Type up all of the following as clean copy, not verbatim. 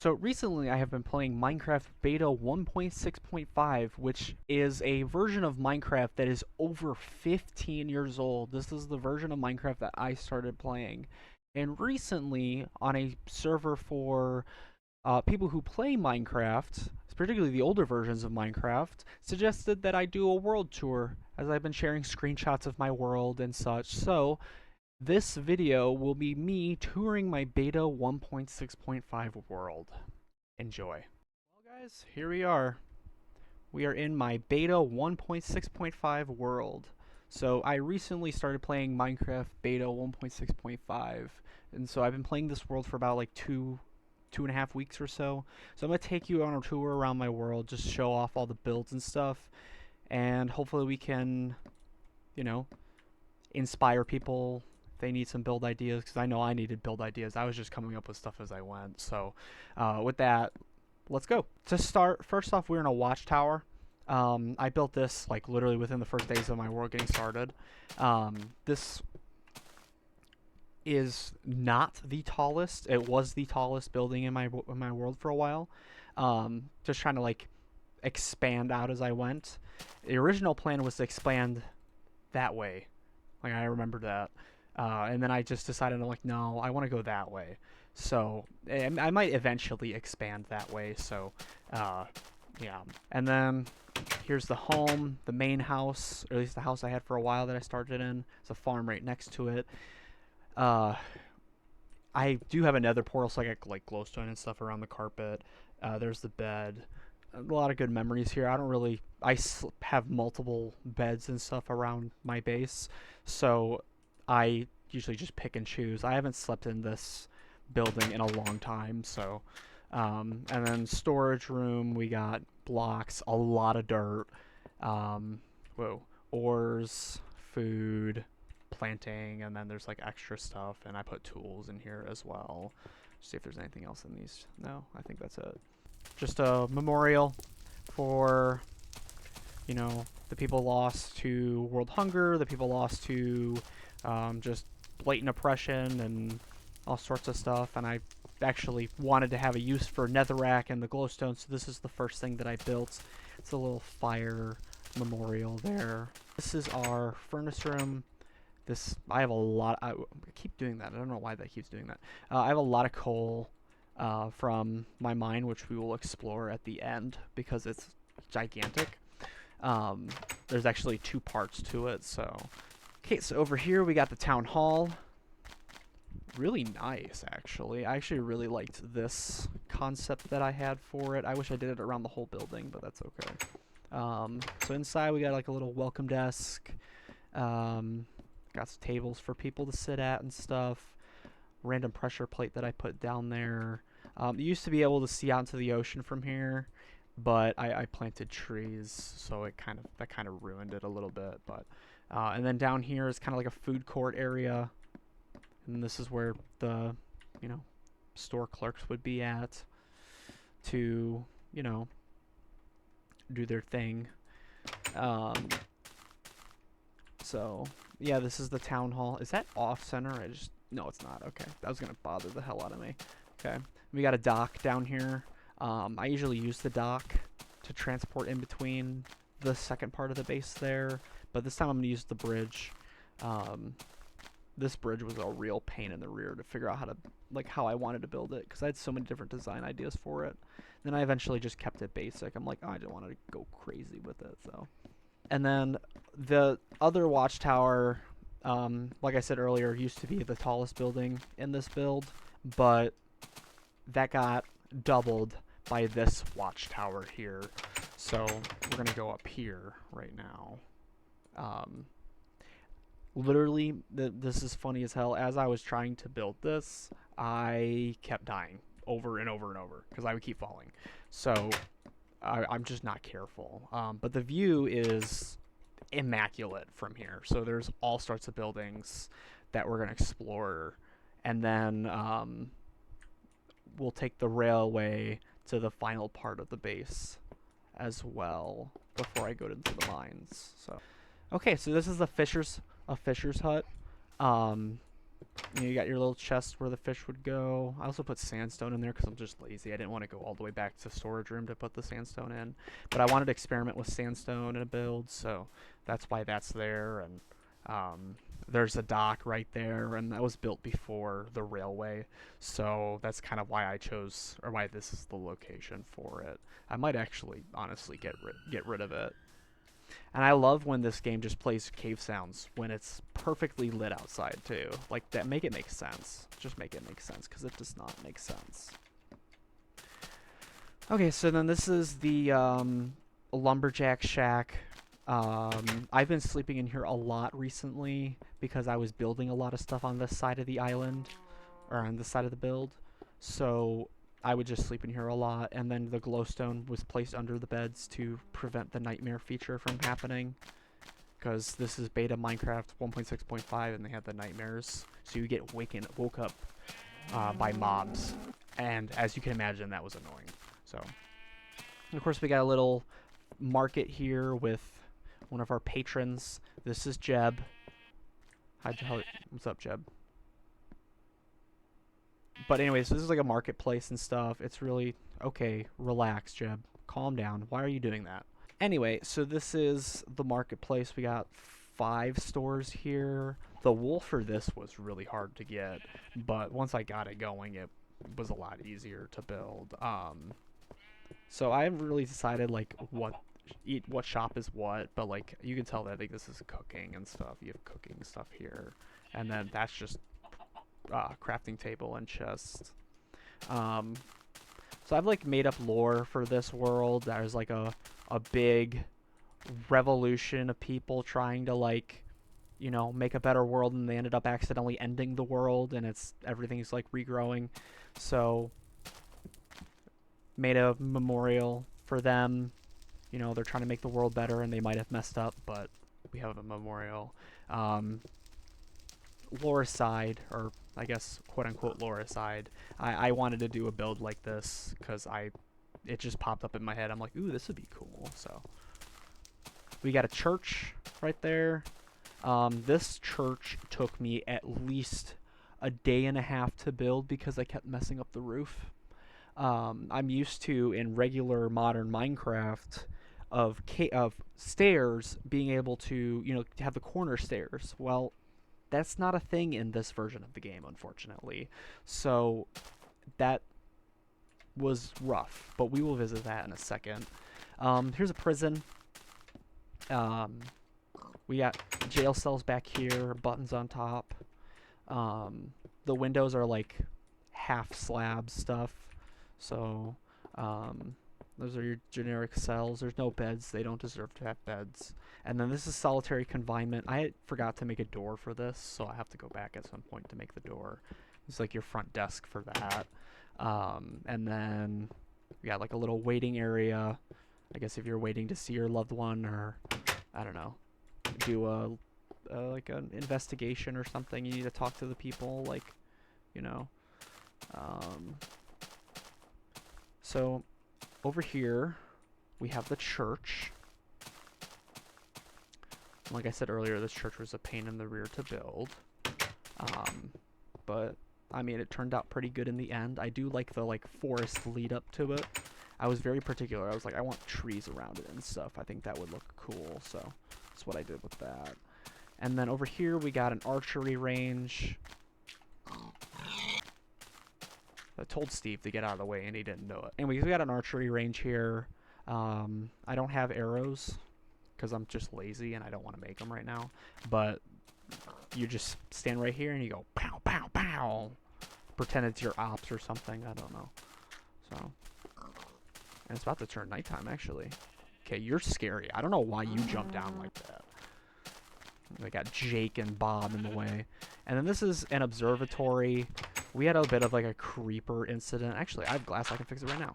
So recently I have been playing Minecraft Beta 1.6.5, which is a version of Minecraft that is over 15 years old. This is the version of Minecraft that I started playing. And recently, on a server for people who play Minecraft, particularly the older versions of Minecraft, suggested that I do a world tour, as I've been sharing screenshots of my world and such. So this video will be me touring my beta 1.6.5 world. Enjoy. Well guys, here we are. We are in my beta 1.6.5 world. So I recently started playing Minecraft beta 1.6.5, and so I've been playing this world for about like two and a half weeks or so. So I'm gonna take you on a tour around my world, just show off all the builds and stuff, and hopefully we can, you know, inspire people. They need some build ideas, because I know I needed build ideas. I was just coming up with stuff as I went. So with that, let's go. To start, first off, we're in a watchtower. I built this like literally within the first days of my world getting started. This is not the tallest. It was the tallest building in my world for a while. Just trying to like expand out as I went. The original plan was to expand that way. Like I remember that. And then I just decided, like, no, I want to go that way. So I might eventually expand that way. So, yeah. And then here's the home, the main house, or at least the house I had for a while that I started in. There's a farm right next to it. I do have a nether portal, so I got like glowstone and stuff around the carpet. There's the bed. A lot of good memories here. I have multiple beds and stuff around my base, so I usually just pick and choose. I haven't slept in this building in a long time, so. And then storage room, we got blocks, a lot of dirt, whoa, ores, food, planting, and then there's like extra stuff, and I put tools in here as well. See if there's anything else in these. No, I think that's it. Just a memorial for, the people lost to world hunger, the people lost to just blatant oppression and all sorts of stuff. And I actually wanted to have a use for netherrack and the glowstone, so this is the first thing that I built. It's a little fire memorial there. This is our furnace room. I have a lot. I keep doing that. I don't know why that keeps doing that. I have a lot of coal from my mine, which we will explore at the end because it's gigantic. There's actually two parts to it. So, okay, so over here we got the town hall. Really nice, actually. I actually really liked this concept that I had for it. I wish I did it around the whole building, but that's okay. So inside we got like a little welcome desk. Got some tables for people to sit at and stuff. Random pressure plate that I put down there. You used to be able to see out into the ocean from here, but I planted trees, so that kind of ruined it a little bit. But and then down here is kind of like a food court area, and this is where the store clerks would be at to do their thing. So yeah, this is the town hall. Is that off center? No, it's not. Okay, that was gonna bother the hell out of me. Okay, we got a dock down here. I usually use the dock to transport in between the second part of the base there, but this time I'm gonna use the bridge. This bridge was a real pain in the rear to figure out how I wanted to build it, because I had so many different design ideas for it. Then I eventually just kept it basic. I'm like, oh, I didn't want to go crazy with it, so. And then the other watchtower, like I said earlier, used to be the tallest building in this build, but that got doubled by this watchtower here. So we're going to go up here right now. Literally, this is funny as hell. As I was trying to build this, I kept dying over and over and over because I would keep falling. So I'm just not careful. But the view is immaculate from here. So there's all sorts of buildings that we're going to explore. And then we'll take the railway to the final part of the base as well before I go into the mines. So, okay, so this is a fisher's hut. You got your little chest where the fish would go. I also put sandstone in there because I'm just lazy. I didn't want to go all the way back to the storage room to put the sandstone in. But I wanted to experiment with sandstone in a build, so that's why that's there. And there's a dock right there, and that was built before the railway. So that's kind of why I chose, or why this is the location for it. I might actually, honestly, get rid of it. And I love when this game just plays cave sounds when it's perfectly lit outside too. Like that, make it make sense. Just make it make sense, because it does not make sense. Okay, so then this is the lumberjack shack. I've been sleeping in here a lot recently because I was building a lot of stuff on this side of the island, or on this side of the build. So I would just sleep in here a lot, and then the glowstone was placed under the beds to prevent the nightmare feature from happening. Because this is beta Minecraft 1.6.5, and they have the nightmares, so you get woke up by mobs, and as you can imagine, that was annoying. So, and of course, we got a little market here with one of our patrons. This is Jeb. Hi, what's up, Jeb? But anyways, this is like a marketplace and stuff. It's really okay. Relax, Jeb. Calm down. Why are you doing that? Anyway, so this is the marketplace. We got 5 stores here. The wool for this was really hard to get, but once I got it going, it was a lot easier to build. So I haven't really decided like what shop is what, but like you can tell that I think this is cooking and stuff. You have cooking stuff here, and then that's just crafting table and chest. So I've like made up lore for this world. There's like a big revolution of people trying to like, you know, make a better world, and they ended up accidentally ending the world, and everything's like regrowing. So made a memorial for them. You know, they're trying to make the world better, and they might have messed up, but we have a memorial. Lore aside, or I guess quote-unquote lore aside, I wanted to do a build like this because it just popped up in my head. I'm like, ooh, this would be cool. So we got a church right there. This church took me at least a day and a half to build because I kept messing up the roof. I'm used to, in regular modern Minecraft, of stairs being able to, you know, have the corner stairs. Well, that's not a thing in this version of the game, unfortunately. So that was rough, but we will visit that in a second. Here's a prison. We got jail cells back here, buttons on top. The windows are like half slab stuff. So those are your generic cells. There's no beds. They don't deserve to have beds. And then this is solitary confinement. I forgot to make a door for this, so I have to go back at some point to make the door. It's like your front desk for that. And then we got like a little waiting area. I guess if you're waiting to see your loved one, or I don't know, do like an investigation or something, you need to talk to the people, like, you know. So over here we have the church. Like I said earlier, this church was a pain in the rear to build. But I mean, it turned out pretty good in the end. I do like the like forest lead up to it. I was very particular. I was like, I want trees around it and stuff. I think that would look cool, so that's what I did with that. And then over here we got an archery range. I told Steve to get out of the way, and he didn't know it. Anyways, we got an archery range here. I don't have arrows because I'm just lazy and I don't want to make them right now. But you just stand right here and you go pow, pow, pow. Pretend it's your ops or something. I don't know. So, and it's about to turn nighttime, actually. Okay, you're scary. I don't know why you jumped down like that. We got Jake and Bob in the way. And then this is an observatory. We had a bit of like a creeper incident. Actually, I have glass. I can fix it right now.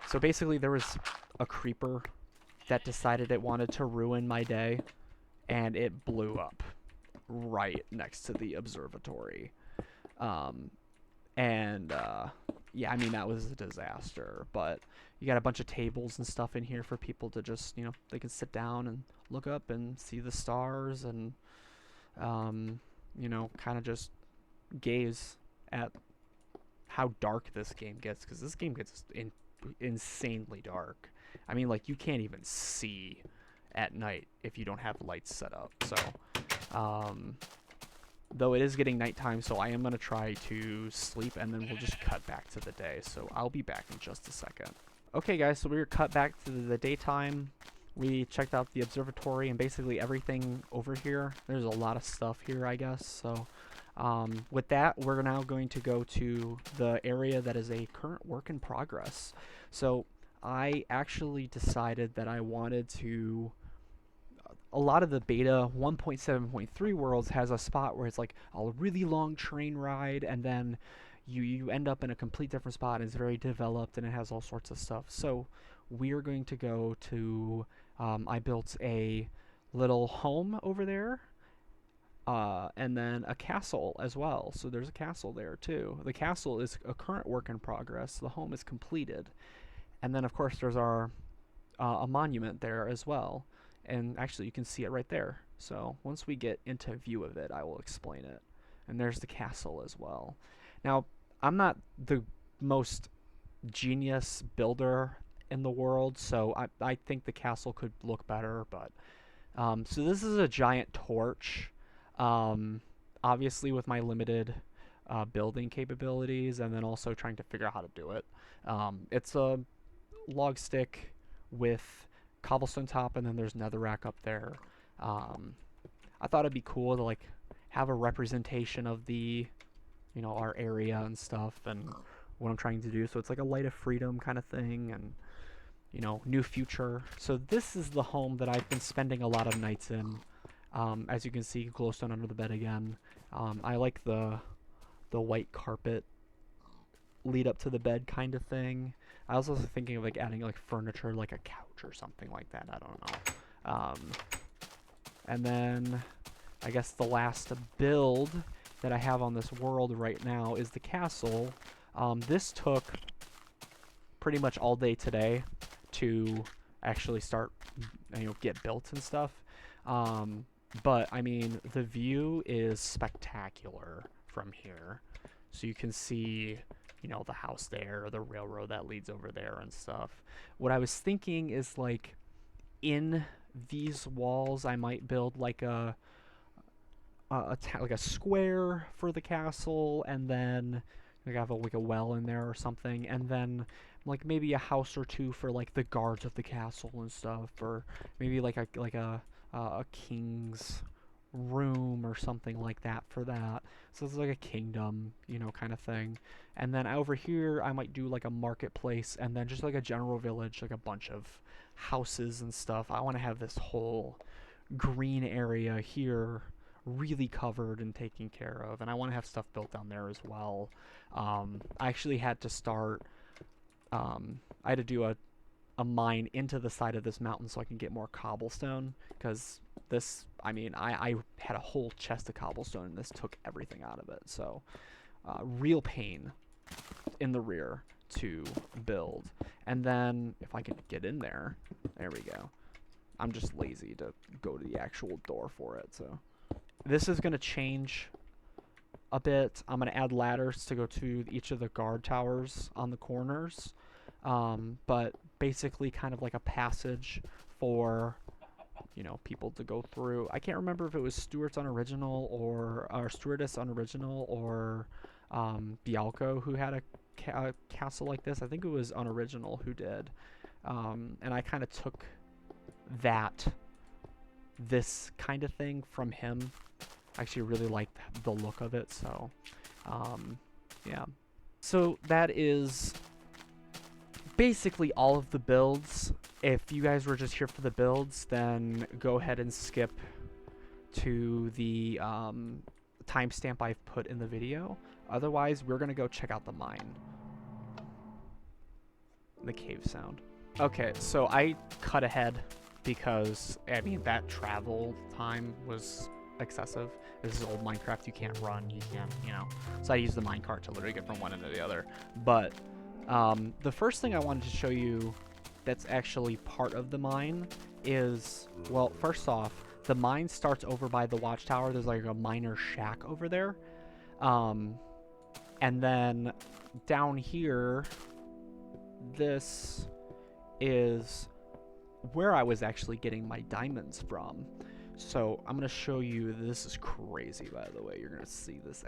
So basically, there was a creeper that decided it wanted to ruin my day, and it blew up right next to the observatory. Yeah, I mean, that was a disaster. But you got a bunch of tables and stuff in here for people to just, you know, they can sit down and look up and see the stars. And you know, kind of just gaze at how dark this game gets, because this game gets insanely dark. I mean, like, you can't even see at night if you don't have lights set up. So, though it is getting nighttime, so I am going to try to sleep, and then we'll just cut back to the day. So I'll be back in just a second. Okay, guys, so we're cut back to the daytime. We checked out the observatory and basically everything over here. There's a lot of stuff here, I guess. So with that, we're now going to go to the area that is a current work in progress. So I actually decided that I wanted to... A lot of the beta 1.7.3 worlds has a spot where it's like a really long train ride, and then you end up in a complete different spot, and it's very developed, and it has all sorts of stuff. So we're going to go to... I built a little home over there, and then a castle as well. So there's a castle there too. The castle is a current work in progress. The home is completed. And then, of course, there's our a monument there as well. And actually, you can see it right there. So once we get into view of it, I will explain it. And there's the castle as well. Now, I'm not the most genius builder in the world, so I think the castle could look better. But so this is a giant torch. Obviously, with my limited building capabilities, and then also trying to figure out how to do it. It's a log stick with cobblestone top, and then there's netherrack up there. I thought it'd be cool to like have a representation of the, you know, our area and stuff, and what I'm trying to do. So it's like a light of freedom kind of thing, and you know, new future. So this is the home that I've been spending a lot of nights in. As you can see, glowstone under the bed again. I like the white carpet lead up to the bed kind of thing. I was also thinking of like adding like furniture, like a couch or something like that. I don't know. And then I guess the last build that I have on this world right now is the castle. This took pretty much all day today to actually start, you know, get built and stuff. But I mean, the view is spectacular from here. So you can see, you know, the house there, the railroad that leads over there and stuff. What I was thinking is like in these walls, I might build like a square for the castle, and then like have like a well in there or something, and then like maybe a house or two for like the guards of the castle and stuff, or maybe like a king's room or something like that for that. So it's like a kingdom, you know, kind of thing. And then over here I might do like a marketplace, and then just like a general village, like a bunch of houses and stuff. I want to have this whole green area here really covered and taken care of, and I want to have stuff built down there as well. I actually had to start I had to do a mine into the side of this mountain so I can get more cobblestone, because this, I mean, I had a whole chest of cobblestone and this took everything out of it. So real pain in the rear to build. And then if I can get in there, there we go. I'm just lazy to go to the actual door for it. So this is going to change a bit. I'm going to add ladders to go to each of the guard towers on the corners. But basically kind of like a passage for, you know, people to go through. I can't remember if it was Stuart's Unoriginal or Stewardess Unoriginal or Bialco who had a castle like this. I think it was Unoriginal who did. And I kind of took this kind of thing from him. I actually really liked the look of it, so yeah. So that is basically all of the builds. If you guys were just here for the builds, then go ahead and skip to the timestamp I've put in the video. Otherwise, we're gonna go check out the mine. The cave sound. Okay, so I cut ahead because, I mean, that travel time was excessive. This is old Minecraft. You can't run. You can't, you know. So I used the minecart to literally get from one end to the other. But the first thing I wanted to show you that's actually part of the mine is, well, first off, the mine starts over by the watchtower. There's like a miner shack over there. And then down here, this is where I was actually getting my diamonds from. So I'm going to show you, this is crazy, by the way. You're going to see this.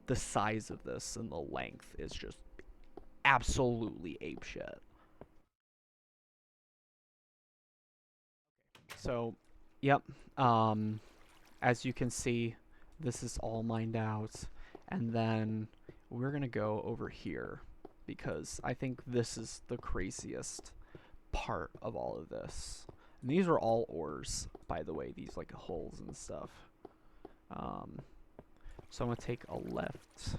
The size of this and the length is just absolutely apeshit. So, yep. As you can see, this is all mined out. And then we're going to go over here because I think this is the craziest part of all of this. And these are all ores, by the way, these like holes and stuff. So I'm going to take a left.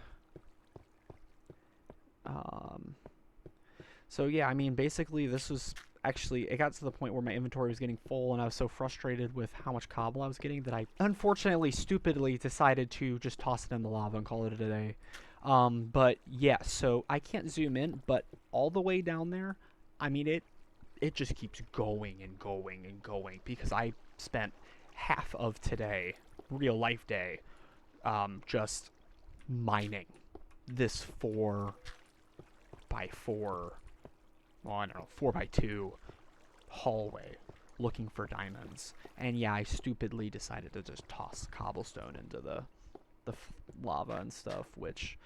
So yeah, I mean, basically this was actually, it got to the point where my inventory was getting full and I was so frustrated with how much cobble I was getting that I unfortunately stupidly decided to just toss it in the lava and call it a day. But yeah, so I can't zoom in, but all the way down there, I mean, it just keeps going and going and going because I spent half of today, real life day, just mining this 4x4, well, I don't know, 4x2 hallway looking for diamonds. And yeah, I stupidly decided to just toss cobblestone into the lava and stuff, which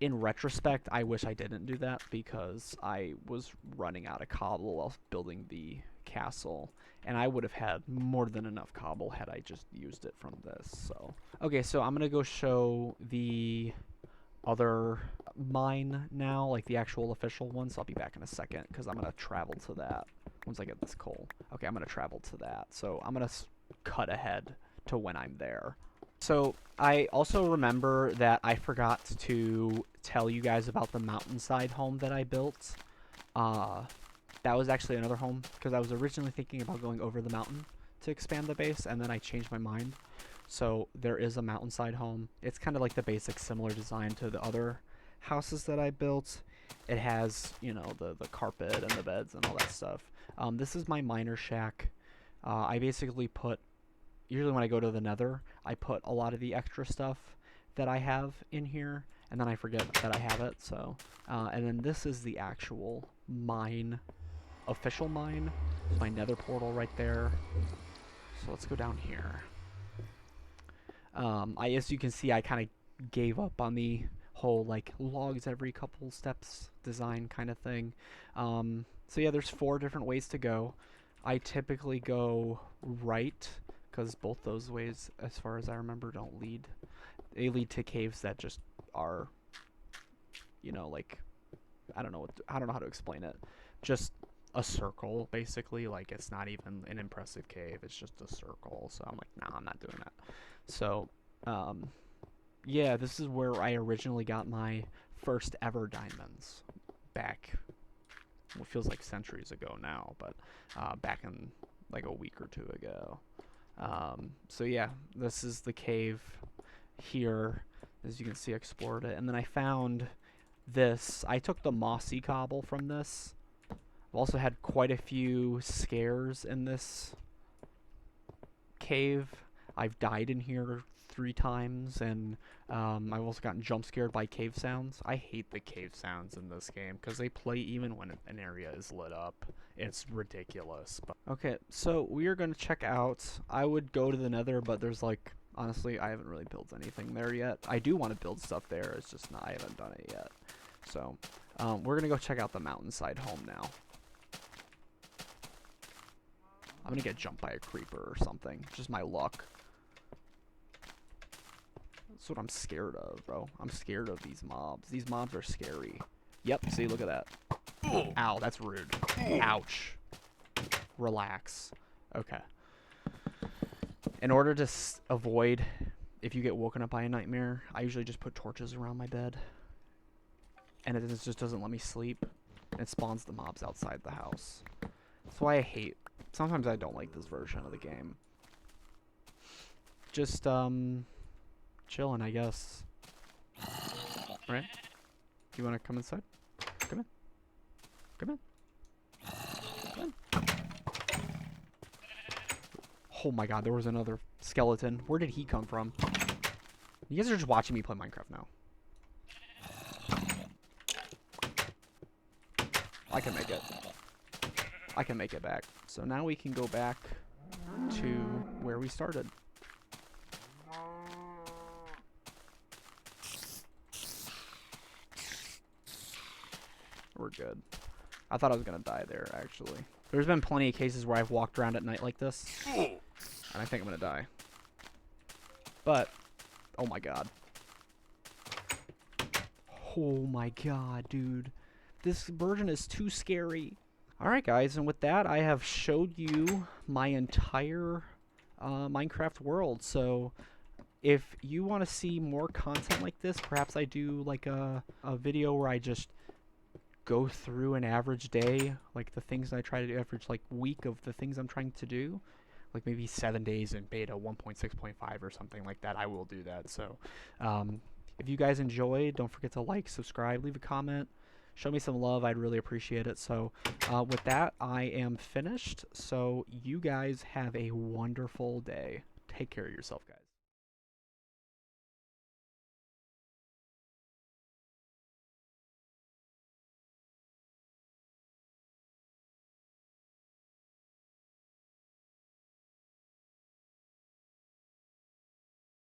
in retrospect, I wish I didn't do that because I was running out of cobble while building the castle, and I would have had more than enough cobble had I just used it from this. So okay, so I'm gonna go show the other mine now, like the actual official one, so I'll be back in a second because I'm gonna travel to that once I get this coal. Okay, I'm gonna travel to that, so I'm gonna cut ahead to when I'm there. So I also remember that I forgot to tell you guys about the mountainside home that I built. That was actually another home because I was originally thinking about going over the mountain to expand the base, and then I changed my mind. So there is a mountainside home. It's kind of like the basic similar design to the other houses that I built. It has, you know, the carpet and the beds and all that stuff. This is my miner shack. I basically put, usually when I go to the nether, I put a lot of the extra stuff that I have in here, and then I forget that I have it. So, and then this is the actual mine, official mine. There's my nether portal right there. So let's go down here. As you can see, I kind of gave up on the whole like logs every couple steps design kind of thing. So yeah, there's 4 different ways to go. I typically go right because both those ways, as far as I remember, don't lead. They lead to caves that just are, you know, like I don't know how to explain it. Just a circle, basically. Like it's not even an impressive cave. It's just a circle. So I'm like, nah, I'm not doing that. So, yeah, this is where I originally got my first ever diamonds back. Well, it feels like centuries ago now, but back in like a week or 2 ago. So yeah, this is the cave here. As you can see, I explored it. And then I found this. I took the mossy cobble from this. I've also had quite a few scares in this cave. I've died in here 3 times, and I've also gotten jump scared by cave sounds. I hate the cave sounds in this game because they play even when an area is lit up. It's ridiculous. But okay, so we are going to check out. I would go to the nether, but there's like, honestly, I haven't really built anything there yet. I do want to build stuff there. It's just not, I haven't done it yet. So we're going to go check out the mountainside home now. I'm going to get jumped by a creeper or something. Just my luck. That's what I'm scared of, bro. I'm scared of these mobs. These mobs are scary. Yep, see, look at that. Ow, that's rude. Ouch. Relax. Okay. In order to avoid if you get woken up by a nightmare, I usually just put torches around my bed. And it just doesn't let me sleep. It spawns the mobs outside the house. That's why I hate... Sometimes I don't like this version of the game. Just, chilling, I guess. Right? You want to come inside? Come in. Come in. Come in. Oh my god, there was another skeleton. Where did he come from? You guys are just watching me play Minecraft now. I can make it. I can make it back. So now we can go back to where we started. We're good. I thought I was gonna die there, actually. There's been plenty of cases where I've walked around at night like this, and I think I'm gonna die. But, oh my god. Oh my god, dude. This version is too scary. Alright guys, and with that, I have showed you my entire Minecraft world. So, if you want to see more content like this, perhaps I do like a video where I just go through an average day, like the things I try to do, average like week of the things I'm trying to do, like maybe 7 days in beta 1.6.5 or something like that. I will do that. So if you guys enjoyed, don't forget to like, subscribe, leave a comment, show me some love. I'd really appreciate it. So with that, I am finished. So you guys have a wonderful day. Take care of yourself, guys.